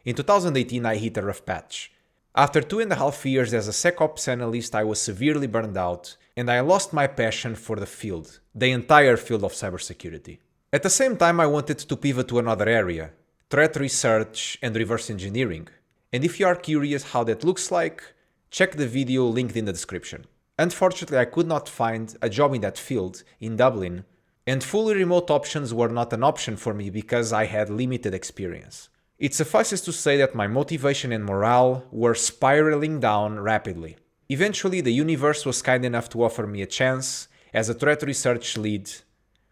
In 2018, I hit a rough patch. After 2.5 years as a SecOps analyst, I was severely burned out, and I lost my passion for the field, the entire field of cybersecurity. At the same time, I wanted to pivot to another area, threat research and reverse engineering. And if you are curious how that looks like, check the video linked in the description. Unfortunately, I could not find a job in that field in Dublin, and fully remote options were not an option for me because I had limited experience. It suffices to say that my motivation and morale were spiraling down rapidly. Eventually, the universe was kind enough to offer me a chance as a threat research lead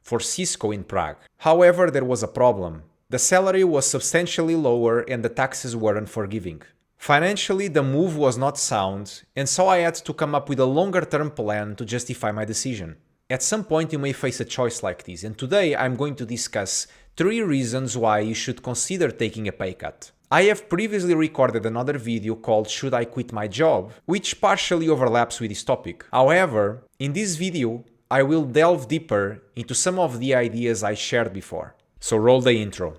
for Cisco in Prague. However, there was a problem. The salary was substantially lower and the taxes weren't forgiving. Financially, the move was not sound, and so I had to come up with a longer-term plan to justify my decision. At some point, you may face a choice like this, and today I'm going to discuss 3 reasons why you should consider taking a pay cut. I have previously recorded another video called Should I Quit My Job, which partially overlaps with this topic. However, in this video, I will delve deeper into some of the ideas I shared before. So roll the intro.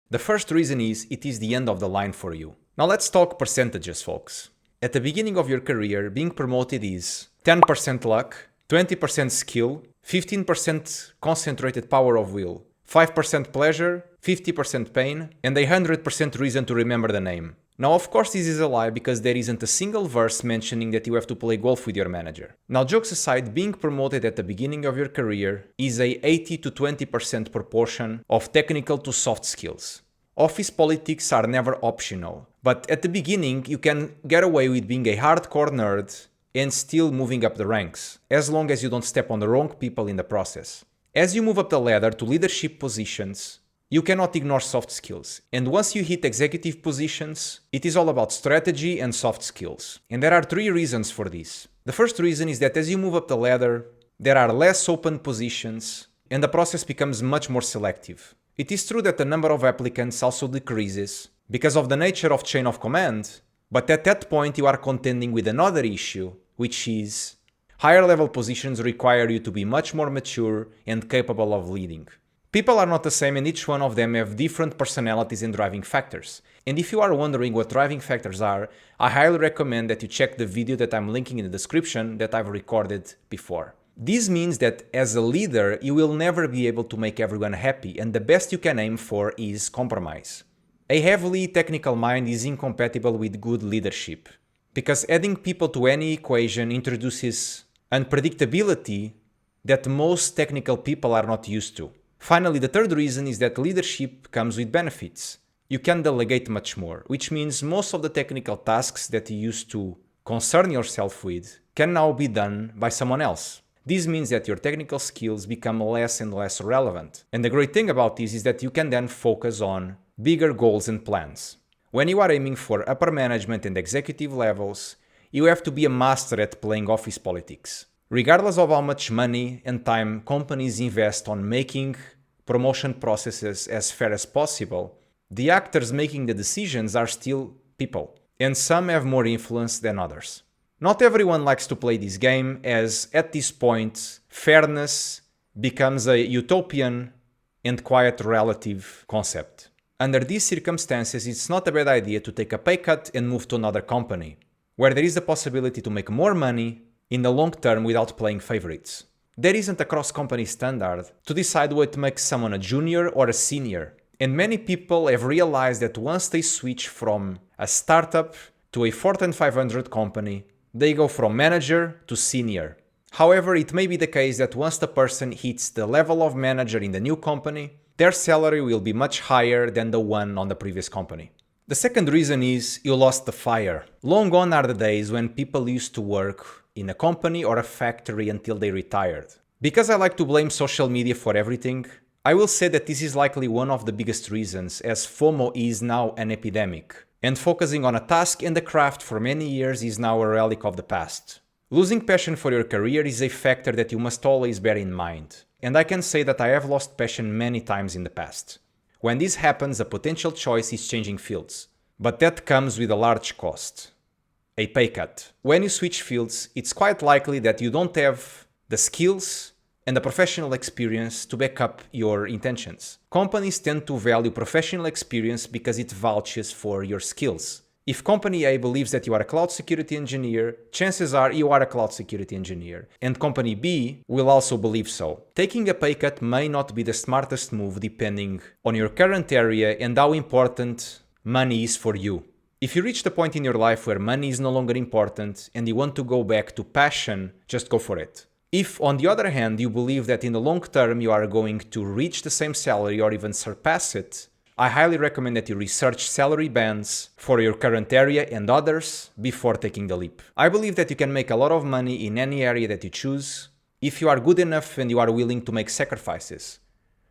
The first reason is it is the end of the line for you. Now let's talk percentages, folks. At the beginning of your career, being promoted is 10% luck, 20% skill, 15% concentrated power of will, 5% pleasure, 50% pain, and 100% reason to remember the name. Now, of course, this is a lie because there isn't a single verse mentioning that you have to play golf with your manager. Now, jokes aside, being promoted at the beginning of your career is a 80 to 20% proportion of technical to soft skills. Office politics are never optional, but at the beginning, you can get away with being a hardcore nerd and still moving up the ranks, as long as you don't step on the wrong people in the process. As you move up the ladder to leadership positions, you cannot ignore soft skills. And once you hit executive positions, it is all about strategy and soft skills. And there are 3 reasons for this. The first reason is that as you move up the ladder, there are less open positions and the process becomes much more selective. It is true that the number of applicants also decreases because of the nature of chain of command, but at that point you are contending with another issue, which is higher level positions require you to be much more mature and capable of leading. People are not the same and each one of them have different personalities and driving factors. And if you are wondering what driving factors are, I highly recommend that you check the video that I'm linking in the description that I've recorded before. This means that as a leader, you will never be able to make everyone happy, and the best you can aim for is compromise. A heavily technical mind is incompatible with good leadership, because adding people to any equation introduces unpredictability that most technical people are not used to. Finally, the third reason is that leadership comes with benefits. You can delegate much more, which means most of the technical tasks that you used to concern yourself with can now be done by someone else. This means that your technical skills become less and less relevant. And the great thing about this is that you can then focus on bigger goals and plans. When you are aiming for upper management and executive levels, you have to be a master at playing office politics. Regardless of how much money and time companies invest on making promotion processes as fair as possible, the actors making the decisions are still people, and some have more influence than others. Not everyone likes to play this game, as at this point, fairness becomes a utopian and quite relative concept. Under these circumstances, it's not a bad idea to take a pay cut and move to another company, where there is the possibility to make more money in the long term without playing favorites. There isn't a cross-company standard to decide what makes someone a junior or a senior, and many people have realized that once they switch from a startup to a Fortune 500 company, they go from manager to senior. However, it may be the case that once the person hits the level of manager in the new company, their salary will be much higher than the one on the previous company. The second reason is you lost the fire. Long gone are the days when people used to work in a company or a factory until they retired. Because I like to blame social media for everything, I will say that this is likely one of the biggest reasons, as FOMO is now an epidemic, and focusing on a task and a craft for many years is now a relic of the past. Losing passion for your career is a factor that you must always bear in mind, and I can say that I have lost passion many times in the past. When this happens, a potential choice is changing fields, but that comes with a large cost. A pay cut. When you switch fields, it's quite likely that you don't have the skills and a professional experience to back up your intentions. Companies tend to value professional experience because it vouches for your skills. If company A believes that you are a cloud security engineer, chances are you are a cloud security engineer, and company B will also believe so. Taking a pay cut may not be the smartest move depending on your current area and how important money is for you. If you reach the point in your life where money is no longer important and you want to go back to passion, just go for it. If, on the other hand, you believe that in the long term you are going to reach the same salary or even surpass it, I highly recommend that you research salary bands for your current area and others before taking the leap. I believe that you can make a lot of money in any area that you choose if you are good enough and you are willing to make sacrifices.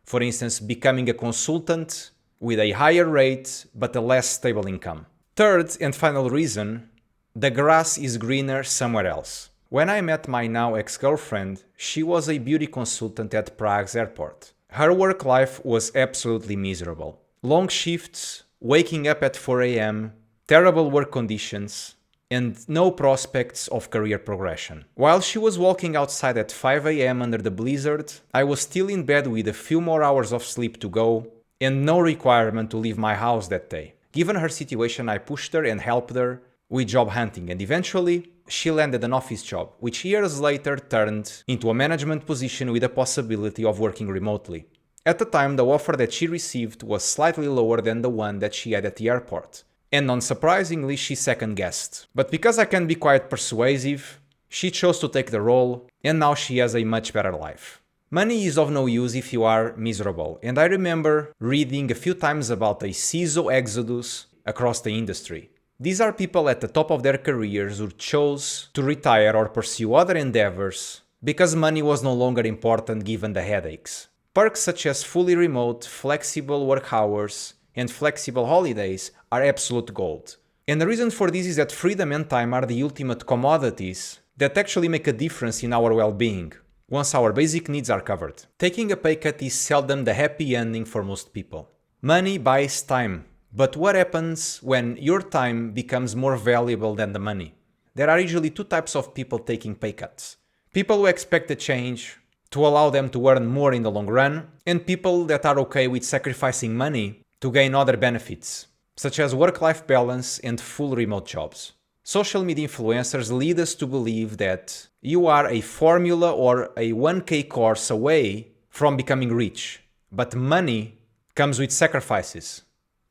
For instance, becoming a consultant with a higher rate but a less stable income. Third and final reason, the grass is greener somewhere else. When I met my now ex-girlfriend, she was a beauty consultant at Prague's airport. Her work life was absolutely miserable. Long shifts, waking up at 4 a.m., terrible work conditions, and no prospects of career progression. While she was walking outside at 5 a.m. under the blizzard, I was still in bed with a few more hours of sleep to go and no requirement to leave my house that day. Given her situation, I pushed her and helped her with job hunting, and eventually she landed an office job, which years later turned into a management position with the possibility of working remotely. At the time, the offer that she received was slightly lower than the one that she had at the airport. And unsurprisingly, she second-guessed. But because I can be quite persuasive, she chose to take the role, and now she has a much better life. Money is of no use if you are miserable, and I remember reading a few times about a CISO exodus across the industry. These are people at the top of their careers who chose to retire or pursue other endeavors because money was no longer important given the headaches. Perks such as fully remote, flexible work hours, and flexible holidays are absolute gold. And the reason for this is that freedom and time are the ultimate commodities that actually make a difference in our well-being, once our basic needs are covered. Taking a pay cut is seldom the happy ending for most people. Money buys time, but what happens when your time becomes more valuable than the money? There are usually two types of people taking pay cuts. People who expect a change to allow them to earn more in the long run, and people that are okay with sacrificing money to gain other benefits, such as work-life balance and full remote jobs. Social media influencers lead us to believe that you are a formula or a 1K course away from becoming rich, but money comes with sacrifices: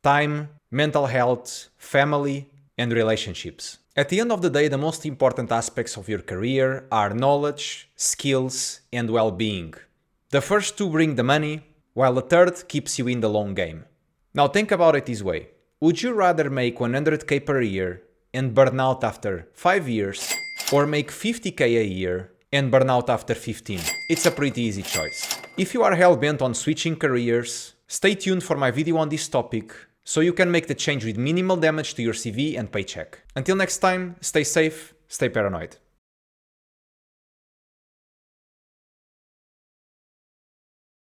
time, mental health, family, and relationships. At the end of the day, the most important aspects of your career are knowledge, skills, and well-being. The first two bring the money, while the third keeps you in the long game. Now think about it this way. Would you rather make 100k per year and burn out after 5 years, or make 50k a year and burn out after 15? It's a pretty easy choice. If you are hell-bent on switching careers, stay tuned for my video on this topic, so you can make the change with minimal damage to your CV and paycheck. Until next time, stay safe, stay paranoid.